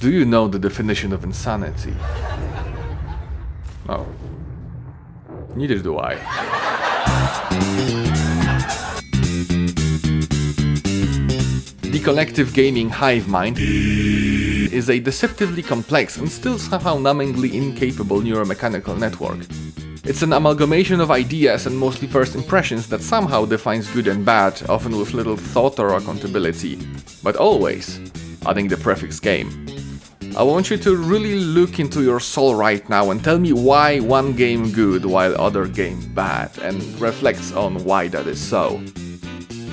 Do you know the definition of insanity? Oh. Neither do I. The collective gaming hive mind is a deceptively complex and still somehow numbingly incapable neuromechanical network. It's an amalgamation of ideas and mostly first impressions that somehow defines good and bad, often with little thought or accountability, but always adding the prefix game. I want you to really look into your soul right now and tell me why one game good while other game bad, and reflects on why that is so.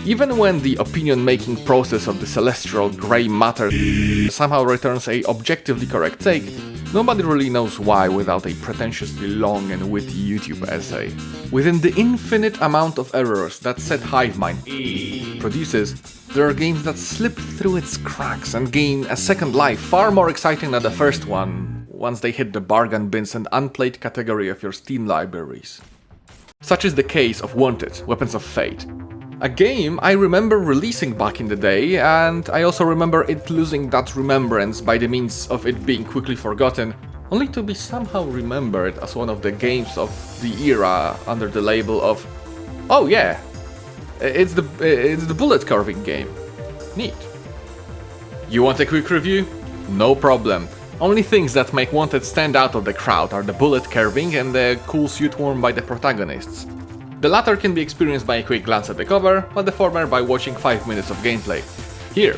Even when the opinion-making process of the celestial grey matter somehow returns a objectively correct take, nobody really knows why without a pretentiously long and witty YouTube essay. Within the infinite amount of errors that said hive mind produces, there are games that slip through its cracks and gain a second life far more exciting than the first one, once they hit the bargain bins and unplayed category of your Steam libraries. Such is the case of Wanted: Weapons of Fate. A game I remember releasing back in the day, and I also remember it losing that remembrance by the means of it being quickly forgotten, only to be somehow remembered as one of the games of the era under the label of, oh yeah, it's the bullet carving game. Neat. You want a quick review? No problem. Only things that make Wanted stand out of the crowd are the bullet carving and the cool suit worn by the protagonists. The latter can be experienced by a quick glance at the cover, but the former by watching 5 minutes of gameplay. Here,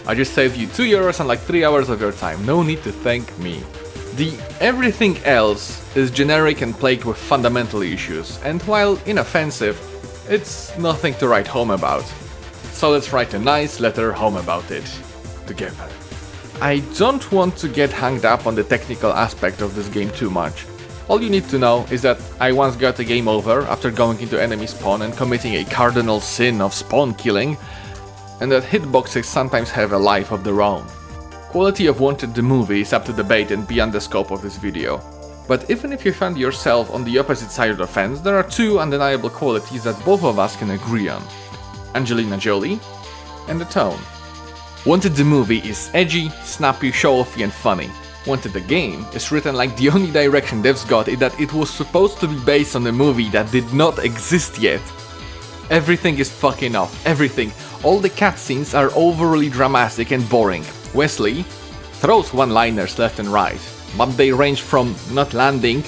I just saved you €2 and like 3 hours of your time, no need to thank me. The everything else is generic and plagued with fundamental issues, and while inoffensive, it's nothing to write home about. So let's write a nice letter home about it, together. I don't want to get hung up on the technical aspect of this game too much. All you need to know is that I once got a game over after going into enemy spawn and committing a cardinal sin of spawn killing, and that hitboxes sometimes have a life of their own. Quality of Wanted the movie is up to debate and beyond the scope of this video. But even if you find yourself on the opposite side of the fence, there are two undeniable qualities that both of us can agree on: Angelina Jolie and the tone. Wanted the movie is edgy, snappy, show-offy and funny. Wanted the game is written like the only direction devs got is that it was supposed to be based on a movie that did not exist yet. Everything is fucking off, everything. All the cutscenes are overly dramatic and boring. Wesley throws one-liners left and right, but they range from not landing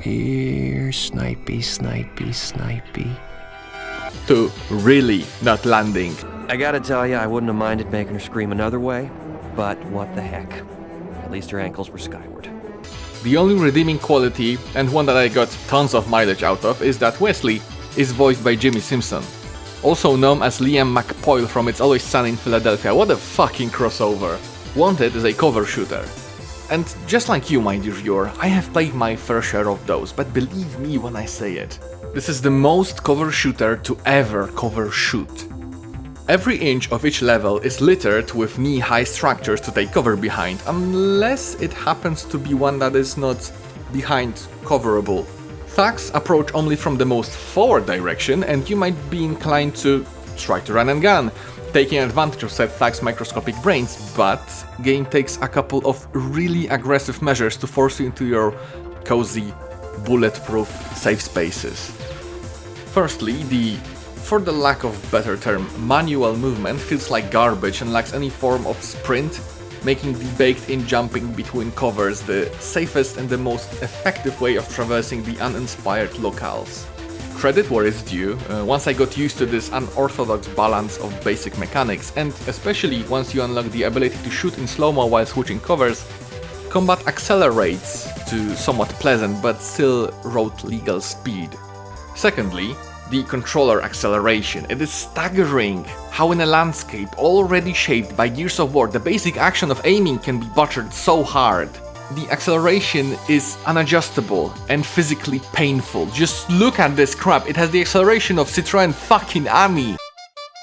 here, snipey, snipey, snipey, to really not landing. I gotta tell you, I wouldn't have minded making her scream another way, but what the heck. At least her ankles were skyward. The only redeeming quality, and one that I got tons of mileage out of, is that Wesley is voiced by Jimmy Simpson, also known as Liam McPoyle from It's Always Sunny in Philadelphia. What a fucking crossover. Wanted is a cover shooter. And just like you, my dear viewer, I have played my fair share of those, but believe me when I say it. This is the most cover shooter to ever cover shoot. Every inch of each level is littered with knee-high structures to take cover behind, unless it happens to be one that is not behind coverable. Thugs approach only from the most forward direction, and you might be inclined to try to run and gun, taking advantage of said thugs' microscopic brains, but game takes a couple of really aggressive measures to force you into your cozy, bulletproof safe spaces. Firstly, for the lack of better term, manual movement feels like garbage and lacks any form of sprint, making the baked-in jumping between covers the safest and the most effective way of traversing the uninspired locales. Credit where it's due, once I got used to this unorthodox balance of basic mechanics, and especially once you unlock the ability to shoot in slow-mo while switching covers, combat accelerates to somewhat pleasant but still road-legal speed. Secondly, the controller acceleration. It is staggering how in a landscape already shaped by years of war, the basic action of aiming can be butchered so hard. The acceleration is unadjustable and physically painful. Just look at this crap, it has the acceleration of Citroën fucking Ami.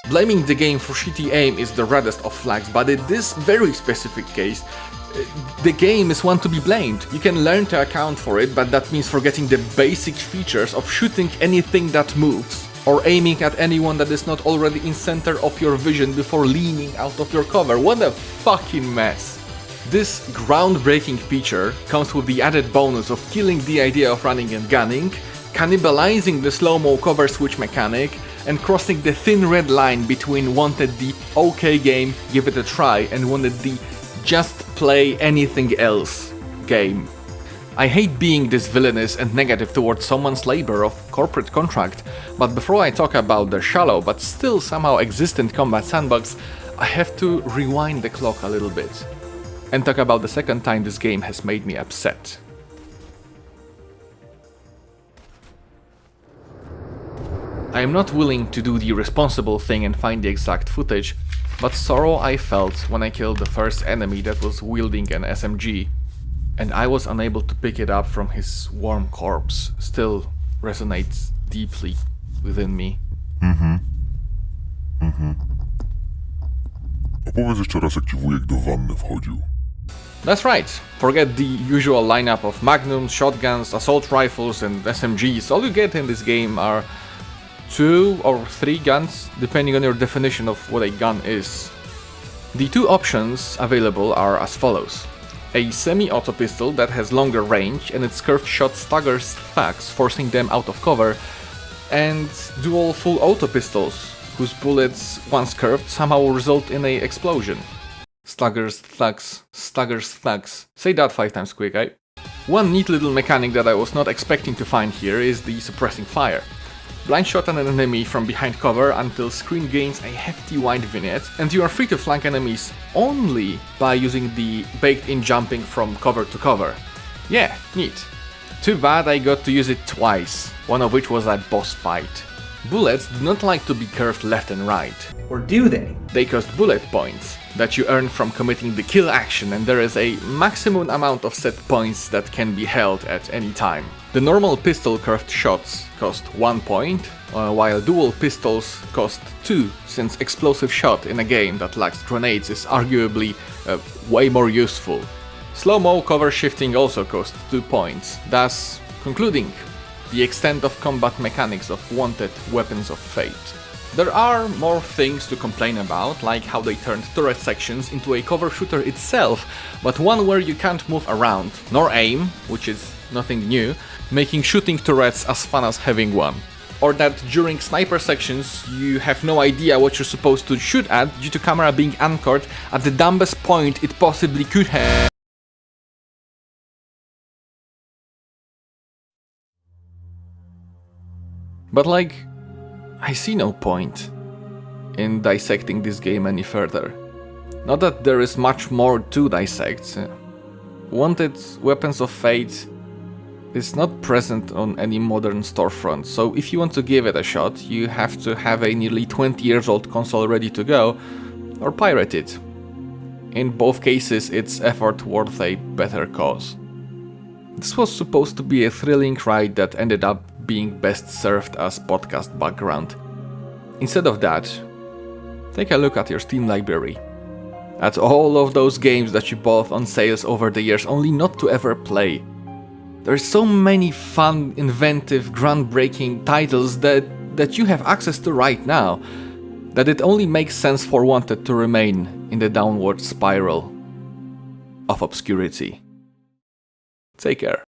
Blaming the game for shitty aim is the reddest of flags, but in this very specific case, the game is one to be blamed. You can learn to account for it, but that means forgetting the basic features of shooting anything that moves, or aiming at anyone that is not already in center of your vision before leaning out of your cover. What a fucking mess. This groundbreaking feature comes with the added bonus of killing the idea of running and gunning, cannibalizing the slow-mo cover switch mechanic, and crossing the thin red line between wanted the okay game, give it a try, and wanted the just play anything else game. I hate being this villainous and negative towards someone's labor of corporate contract, but before I talk about the shallow but still somehow existent combat sandbox, I have to rewind the clock a little bit and talk about the second time this game has made me upset. I am not willing to do the responsible thing and find the exact footage, but sorrow I felt when I killed the first enemy that was wielding an SMG, and I was unable to pick it up from his warm corpse still resonates deeply within me. Opowiedz jeszcze raz, jak ci wujek do wanny wchodził. That's right, forget the usual lineup of magnums, shotguns, assault rifles and SMGs. All you get in this game are 2 or 3 guns, depending on your definition of what a gun is. The 2 options available are as follows. A semi-auto pistol that has longer range and its curved shot staggers thugs, forcing them out of cover, and dual full auto pistols, whose bullets, once curved, somehow result in a explosion. Staggers thugs, staggers thugs. Say that 5 times quick, eh? One neat little mechanic that I was not expecting to find here is the suppressing fire. Blind shot at an enemy from behind cover until screen gains a hefty wide vignette, and you are free to flank enemies only by using the baked-in jumping from cover to cover. Yeah, neat. Too bad I got to use it twice, one of which was a boss fight. Bullets do not like to be curved left and right. Or do they? They cost bullet points that you earn from committing the kill action, and there is a maximum amount of set points that can be held at any time. The normal pistol curved shots cost 1 point, while dual pistols cost 2, since explosive shot in a game that lacks grenades is arguably way more useful. Slow-mo cover shifting also costs 2 points, thus concluding the extent of combat mechanics of wanted Weapons of Fate. There are more things to complain about, like how they turned turret sections into a cover shooter itself, but one where you can't move around, nor aim, which is nothing new, making shooting turrets as fun as having one. Or that during sniper sections you have no idea what you're supposed to shoot at due to camera being anchored at the dumbest point it possibly could have. But like, I see no point in dissecting this game any further. Not that there is much more to dissect. Wanted Weapons of Fate is not present on any modern storefront, so if you want to give it a shot, you have to have a nearly 20 years old console ready to go, or pirate it. In both cases, it's effort worth a better cause. This was supposed to be a thrilling ride that ended up being best served as podcast background. Instead of that, take a look at your Steam library. At all of those games that you bought on sales over the years only not to ever play. There's so many fun, inventive, groundbreaking titles that you have access to right now, that it only makes sense for Wanted to remain in the downward spiral of obscurity. Take care.